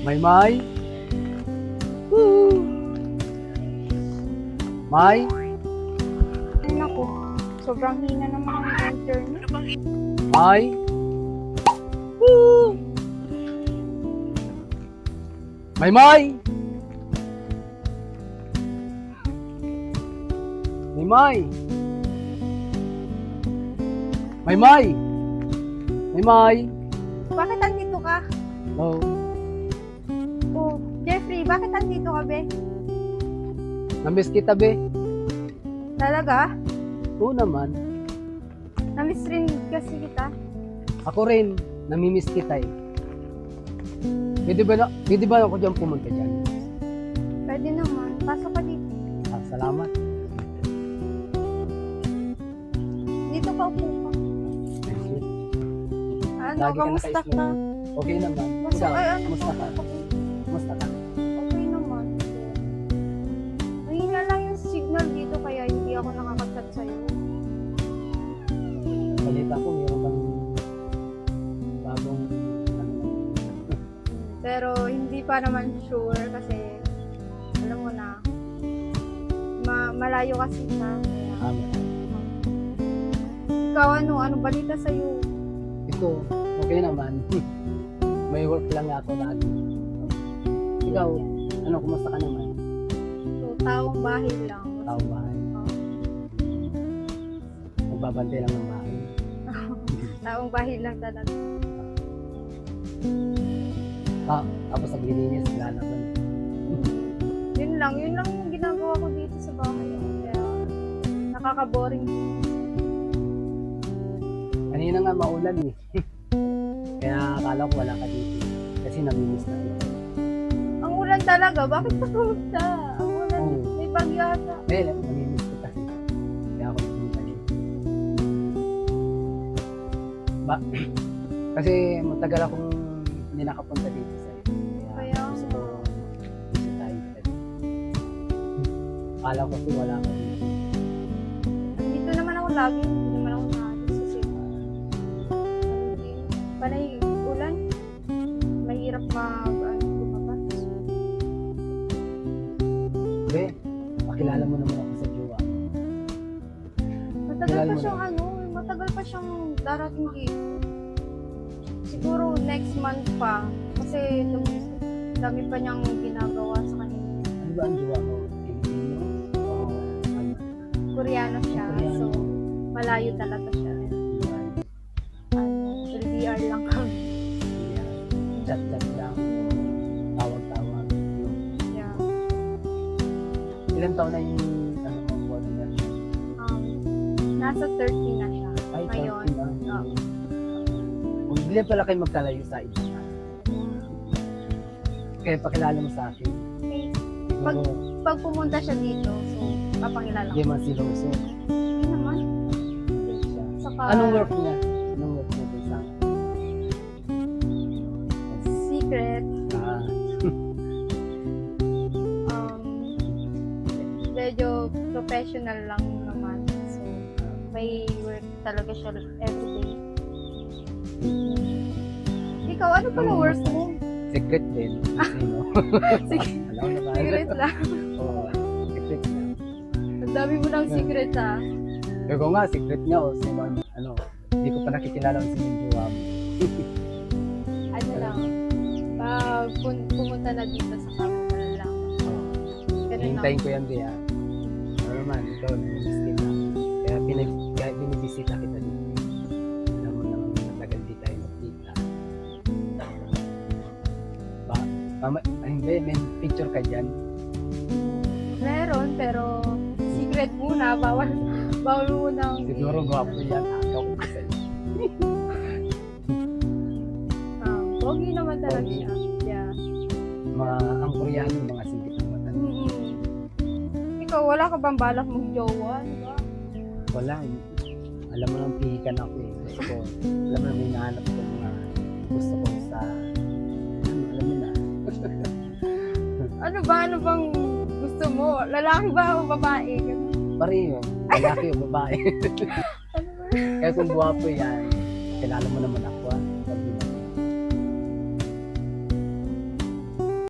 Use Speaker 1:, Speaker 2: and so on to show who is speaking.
Speaker 1: May. Woo! May.
Speaker 2: Ay, naku. Sobrang hina naman ang enter niya.
Speaker 1: May. Woo! May. May. May.
Speaker 2: Bakit andito ka?
Speaker 1: Oh,
Speaker 2: Oh, Jeffrey, bakit andito ka, be?
Speaker 1: namiss kita, be.
Speaker 2: Talaga?
Speaker 1: Oo naman.
Speaker 2: Namiss rin kasi kita.
Speaker 1: Ako rin, namimiss kita eh. Pwede ba ako dyan pumunta dyan?
Speaker 2: Pwede naman. Pasok ka dito.
Speaker 1: Ah, salamat.
Speaker 2: Dito ka, upo ka.
Speaker 1: Thank you.
Speaker 2: Ano,
Speaker 1: Lagi ka
Speaker 2: kamusta
Speaker 1: naka-slow.
Speaker 2: ka?
Speaker 1: Okay naman.
Speaker 2: Kamusta
Speaker 1: Ikaw,
Speaker 2: ay, ano
Speaker 1: kamusta ka?
Speaker 2: ka?
Speaker 1: Kamusta ka?
Speaker 2: Okay naman. Mahina lang yung signal dito kaya hindi ako nakaka-chat sa'yo.
Speaker 1: Balita ko, meron kang bagong ano.
Speaker 2: Pero hindi pa naman sure kasi alam mo na malayo kasi siya. Kaya, ikaw ano balita sa'yo?
Speaker 1: Ito, okay naman. May work lang ako lagi. Ikaw, ano, kumusta ka naman?
Speaker 2: So, taong bahay lang.
Speaker 1: Tao bahay. Magbabantay lang ng bahay.
Speaker 2: Taong bahay lang talaga.
Speaker 1: Tapos naglilinis, lalaban.
Speaker 2: Yun lang yung ginagawa ko dito sa bahay. Kaya nakaka-boring.
Speaker 1: Kanina nga maulan eh. Kaya akala ko wala ka dito. Kasi namimiss na ako.
Speaker 2: Ang ulan talaga, bakit pa pumunta? Ang ulan,
Speaker 1: Oo.
Speaker 2: may bagyo ata.
Speaker 1: Eh, namimiss ko kasi. Kaya ako pumunta dito. Kasi matagal akong hindi nakapunta dito sa iyo.
Speaker 2: Kaya
Speaker 1: gusto ko bisitahin kita dito. Akala ko kasi wala ka dito.
Speaker 2: Dito naman ako lagi, hindi naman ako naalis kasi panay ulan, mahirap lumabas.
Speaker 1: Be, pakilala mo naman ako sa jowa. Kilala mo
Speaker 2: Matagal pa siyang darating dito. Siguro next month pa, kasi dami pa niyang ginagawa sa kanila.
Speaker 1: Ano ba ang jowa mo? Filipino? O ano?
Speaker 2: Koreano siya,
Speaker 1: Koreano.
Speaker 2: so malayo talaga siya. LDR lang kami.
Speaker 1: Chat-chat lang. Tawag-tawag.
Speaker 2: Yeah.
Speaker 1: Ilan taon na yung ano mo po?
Speaker 2: Nasa 30 na siya.
Speaker 1: Ay,
Speaker 2: Ngayon.
Speaker 1: 30 na. Hindi pala kayo magkalayo sa isa. Kaya pakilala mo sa akin.
Speaker 2: Okay.
Speaker 1: Siguro,
Speaker 2: Pag pumunta siya dito, so papangilala ko.
Speaker 1: hindi man siloso.
Speaker 2: Hindi naman. Hindi siya. Saka,
Speaker 1: Anong work niya? Anong work niya sa akin?
Speaker 2: secret,
Speaker 1: Ah,
Speaker 2: medyo professional lang naman. So, may work talaga siya everyday. Ikaw, ano pala work mo?
Speaker 1: secret din. Sino?
Speaker 2: Sige,
Speaker 1: Alam mo na ba?
Speaker 2: secret lang.
Speaker 1: Oo, secret niya.
Speaker 2: Ang dami mo ng secret ha.
Speaker 1: Kaya ko nga, secret niya o sino, ano, hindi ko pa nakikilala kung sino yung jowa mo.
Speaker 2: Ano lang, pag pumunta na dito sa kamo, malalaman. Ganun lang.
Speaker 1: Hintayin ko yan, Bea. Ano naman, ikaw, namiss kita. Kaya binibisita kita dito. Alam mo naman, matagal di tayo nakita. Hindi, may picture ka dyan.
Speaker 2: Meron, pero secret muna. Bawal muna.
Speaker 1: Siguro gwapo yan. Akaw ko sa iyo.
Speaker 2: Pogi naman talaga
Speaker 1: Pogi.
Speaker 2: siya. Yeah.
Speaker 1: Ang Koreano, mga singkit ng mata.
Speaker 2: Ikaw, wala ka bang balak mag-jowa? Diba?
Speaker 1: Wala. Alam mo nang pihikan ako eh. Gusto ko, alam mo na may nahanap ko mga gusto ko sa, alam mo na.
Speaker 2: Ano bang gusto mo? Lalaki ba o babae?
Speaker 1: Pareho, lalaki o babae.
Speaker 2: Ano ba?
Speaker 1: Kaya kung guwapo yan, kilala mo naman ako ah.